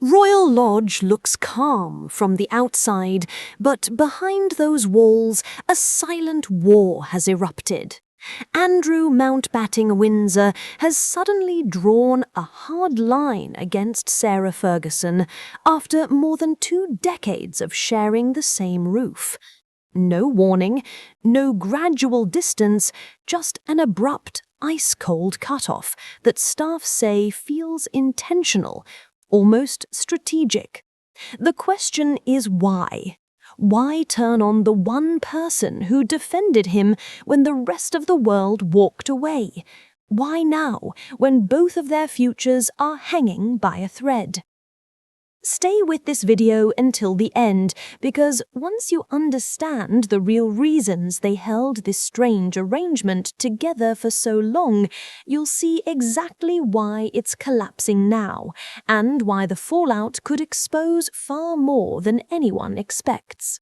Royal Lodge looks calm from the outside, but behind those walls a silent war has erupted. Andrew Mountbatten Windsor has suddenly drawn a hard line against Sarah Ferguson after more than 2 decades of sharing the same roof. No warning, no gradual distance, just an abrupt, ice-cold cutoff that staff say feels intentional, almost strategic. The question is why? Why turn on the one person who defended him when the rest of the world walked away? Why now, when both of their futures are hanging by a thread? Stay with this video until the end, because once you understand the real reasons they held this strange arrangement together for so long, you'll see exactly why it's collapsing now, and why the fallout could expose far more than anyone expects.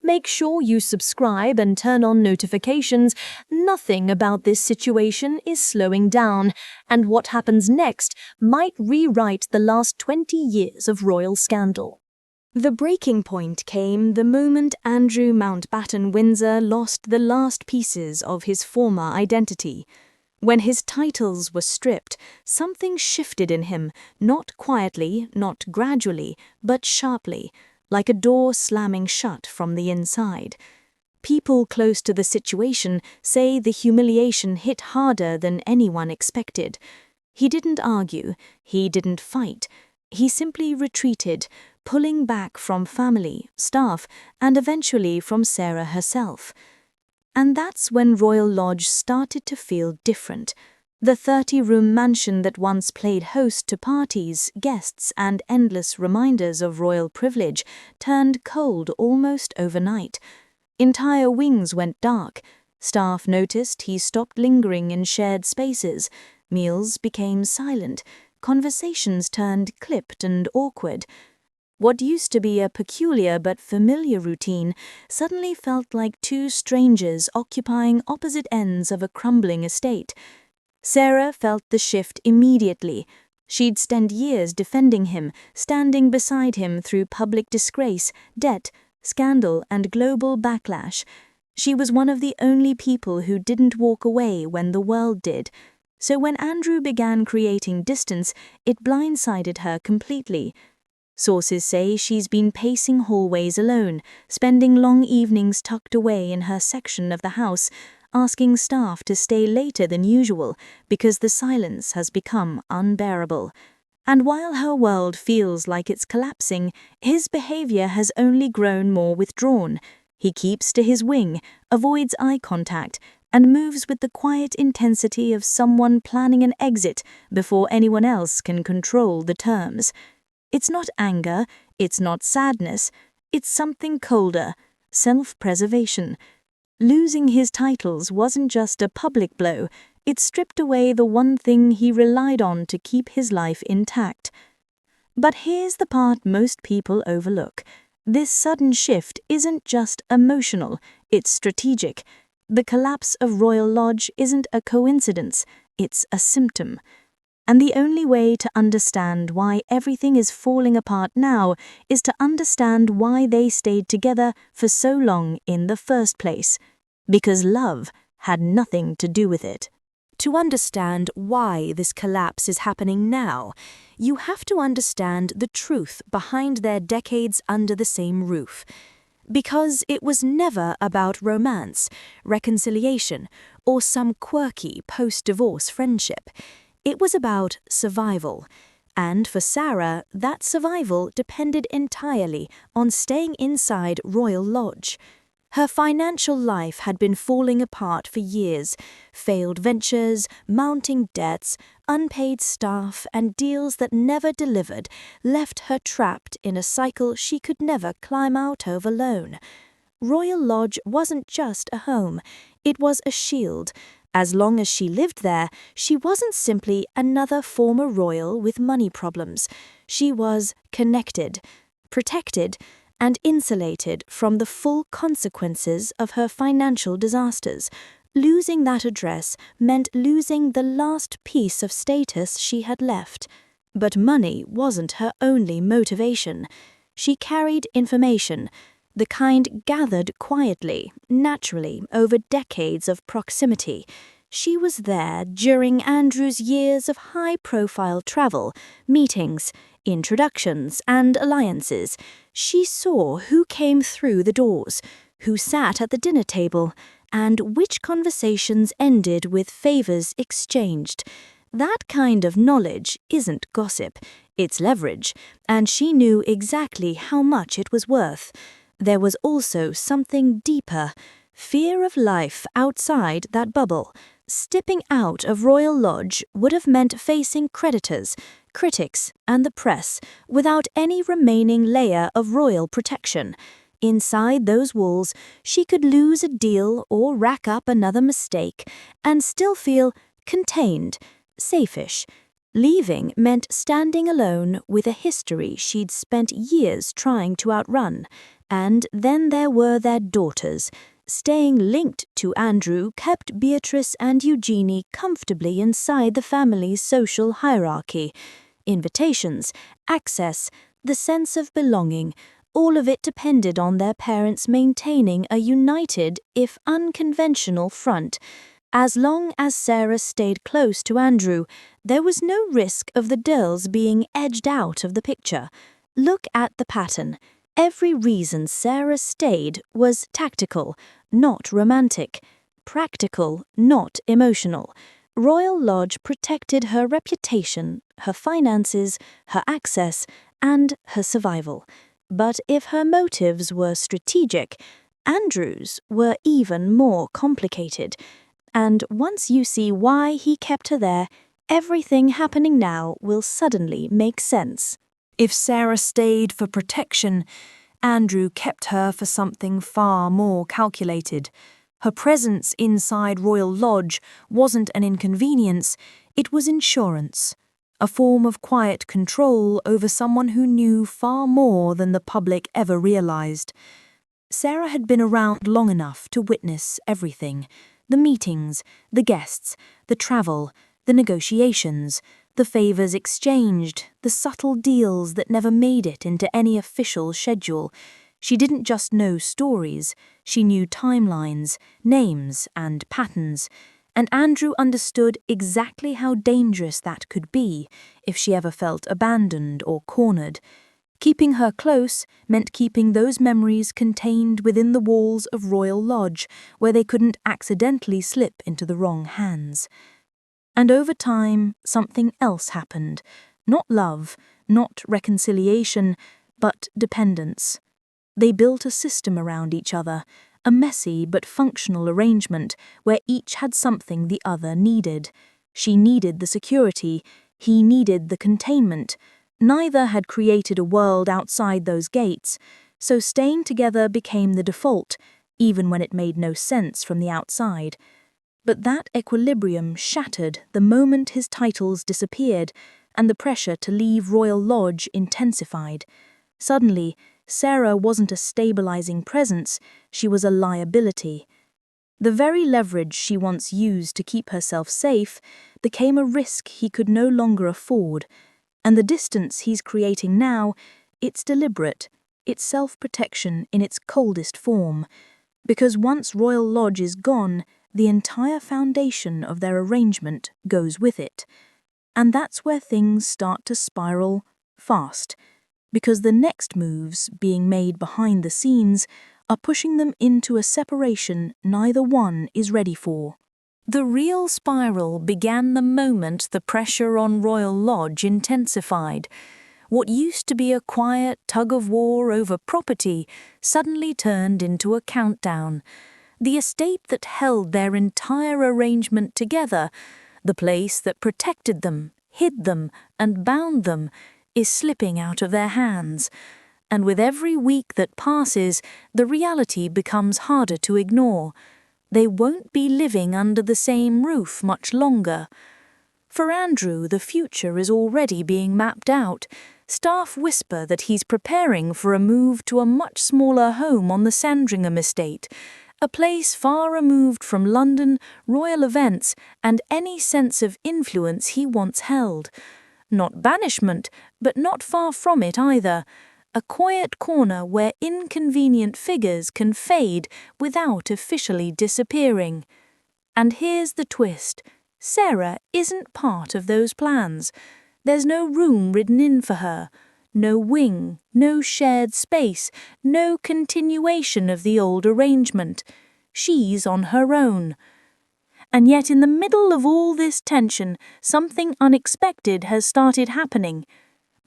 Make sure you subscribe and turn on notifications. Nothing about this situation is slowing down, and what happens next might rewrite the last 20 years of royal scandal. The breaking point came the moment Andrew Mountbatten Windsor lost the last pieces of his former identity. When his titles were stripped, something shifted in him, not quietly, not gradually, but sharply, like a door slamming shut from the inside. People close to the situation say the humiliation hit harder than anyone expected. He didn't argue, he didn't fight. He simply retreated, pulling back from family, staff, and eventually from Sarah herself. And that's when Royal Lodge started to feel different. The 30-room mansion that once played host to parties, guests, and endless reminders of royal privilege turned cold almost overnight. Entire wings went dark. Staff noticed he stopped lingering in shared spaces. Meals became silent. Conversations turned clipped and awkward. What used to be a peculiar but familiar routine suddenly felt like 2 strangers occupying opposite ends of a crumbling estate. Sarah felt the shift immediately. She'd spent years defending him, standing beside him through public disgrace, debt, scandal, and global backlash. She was one of the only people who didn't walk away when the world did. So when Andrew began creating distance, it blindsided her completely. Sources say she's been pacing hallways alone, spending long evenings tucked away in her section of the house, asking staff to stay later than usual because the silence has become unbearable. And while her world feels like it's collapsing, his behavior has only grown more withdrawn. He keeps to his wing, avoids eye contact, and moves with the quiet intensity of someone planning an exit before anyone else can control the terms. It's not anger, it's not sadness, it's something colder, self-preservation. Losing his titles wasn't just a public blow, it stripped away the one thing he relied on to keep his life intact. But here's the part most people overlook. This sudden shift isn't just emotional, it's strategic. The collapse of Royal Lodge isn't a coincidence, it's a symptom. And the only way to understand why everything is falling apart now is to understand why they stayed together for so long in the first place. Because love had nothing to do with it. To understand why this collapse is happening now, you have to understand the truth behind their decades under the same roof. Because it was never about romance, reconciliation, or some quirky post-divorce friendship. It was about survival, and for Sarah, that survival depended entirely on staying inside Royal Lodge. Her financial life had been falling apart for years. Failed ventures, mounting debts, unpaid staff, and deals that never delivered left her trapped in a cycle she could never climb out of alone. Royal Lodge wasn't just a home, it was a shield. As long as she lived there, she wasn't simply another former royal with money problems. She was connected, protected, and insulated from the full consequences of her financial disasters. Losing that address meant losing the last piece of status she had left. But money wasn't her only motivation. She carried information, the kind gathered quietly, naturally, over decades of proximity. She was there during Andrew's years of high-profile travel, meetings, introductions, and alliances. She saw who came through the doors, who sat at the dinner table, and which conversations ended with favors exchanged. That kind of knowledge isn't gossip, it's leverage, and she knew exactly how much it was worth. There was also something deeper, fear of life outside that bubble. Stepping out of Royal Lodge would have meant facing creditors, critics, and the press without any remaining layer of royal protection. Inside those walls, she could lose a deal or rack up another mistake and still feel contained, safe-ish. Leaving meant standing alone with a history she'd spent years trying to outrun. And then there were their daughters. Staying linked to Andrew kept Beatrice and Eugenie comfortably inside the family's social hierarchy. Invitations, access, the sense of belonging, all of it depended on their parents maintaining a united, if unconventional, front. As long as Sarah stayed close to Andrew, there was no risk of the Dirls being edged out of the picture. Look at the pattern. Every reason Sarah stayed was tactical, not romantic. Practical, not emotional. Royal Lodge protected her reputation, her finances, her access, and her survival. But if her motives were strategic, Andrew's were even more complicated. And once you see why he kept her there, everything happening now will suddenly make sense. If Sarah stayed for protection, Andrew kept her for something far more calculated. Her presence inside Royal Lodge wasn't an inconvenience, it was insurance, a form of quiet control over someone who knew far more than the public ever realized. Sarah had been around long enough to witness everything. The meetings, the guests, the travel, the negotiations, the favors exchanged, the subtle deals that never made it into any official schedule. She didn't just know stories, she knew timelines, names, and patterns. And Andrew understood exactly how dangerous that could be if she ever felt abandoned or cornered. Keeping her close meant keeping those memories contained within the walls of Royal Lodge, where they couldn't accidentally slip into the wrong hands. And over time, something else happened. Not love, not reconciliation, but dependence. They built a system around each other, a messy but functional arrangement where each had something the other needed. She needed the security, he needed the containment. Neither had created a world outside those gates, so staying together became the default, even when it made no sense from the outside. But that equilibrium shattered the moment his titles disappeared, and the pressure to leave Royal Lodge intensified. Suddenly, Sarah wasn't a stabilizing presence, she was a liability. The very leverage she once used to keep herself safe became a risk he could no longer afford. And the distance he's creating now, it's deliberate, it's self-protection in its coldest form. Because once Royal Lodge is gone, the entire foundation of their arrangement goes with it. And that's where things start to spiral fast, because the next moves being made behind the scenes are pushing them into a separation neither one is ready for. The real spiral began the moment the pressure on Royal Lodge intensified. What used to be a quiet tug-of-war over property suddenly turned into a countdown. The estate that held their entire arrangement together, the place that protected them, hid them, and bound them, is slipping out of their hands. And with every week that passes, the reality becomes harder to ignore. They won't be living under the same roof much longer. For Andrew, the future is already being mapped out. Staff whisper that he's preparing for a move to a much smaller home on the Sandringham estate, a place far removed from London, royal events, and any sense of influence he once held. Not banishment, but not far from it either. A quiet corner where inconvenient figures can fade without officially disappearing. And here's the twist. Sarah isn't part of those plans. There's no room written in for her. No wing, no shared space, no continuation of the old arrangement. She's on her own. And yet in the middle of all this tension, something unexpected has started happening.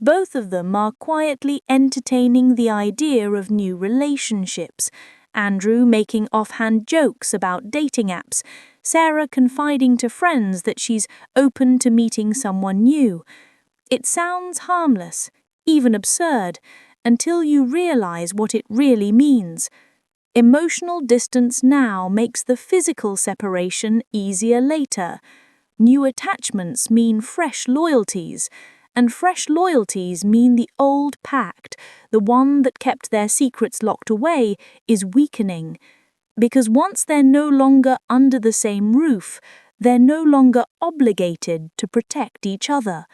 Both of them are quietly entertaining the idea of new relationships. Andrew making offhand jokes about dating apps, Sarah confiding to friends that she's open to meeting someone new. It sounds harmless, even absurd, until you realize what it really means. Emotional distance now makes the physical separation easier later. New attachments mean fresh loyalties, and fresh loyalties mean the old pact, the one that kept their secrets locked away, is weakening. Because once they're no longer under the same roof, they're no longer obligated to protect each other.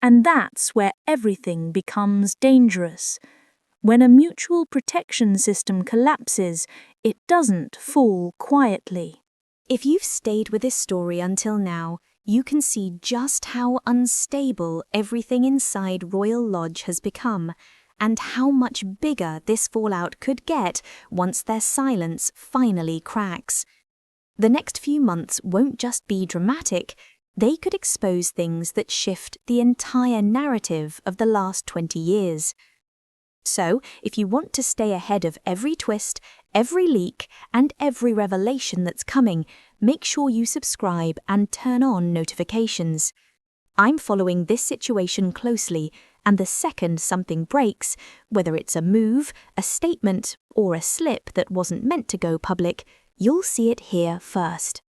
And that's where everything becomes dangerous. When a mutual protection system collapses, it doesn't fall quietly. If you've stayed with this story until now, you can see just how unstable everything inside Royal Lodge has become, and how much bigger this fallout could get once their silence finally cracks. The next few months won't just be dramatic, they could expose things that shift the entire narrative of the last 20 years. So, if you want to stay ahead of every twist, every leak, and every revelation that's coming, make sure you subscribe and turn on notifications. I'm following this situation closely, and the second something breaks, whether it's a move, a statement, or a slip that wasn't meant to go public, you'll see it here first.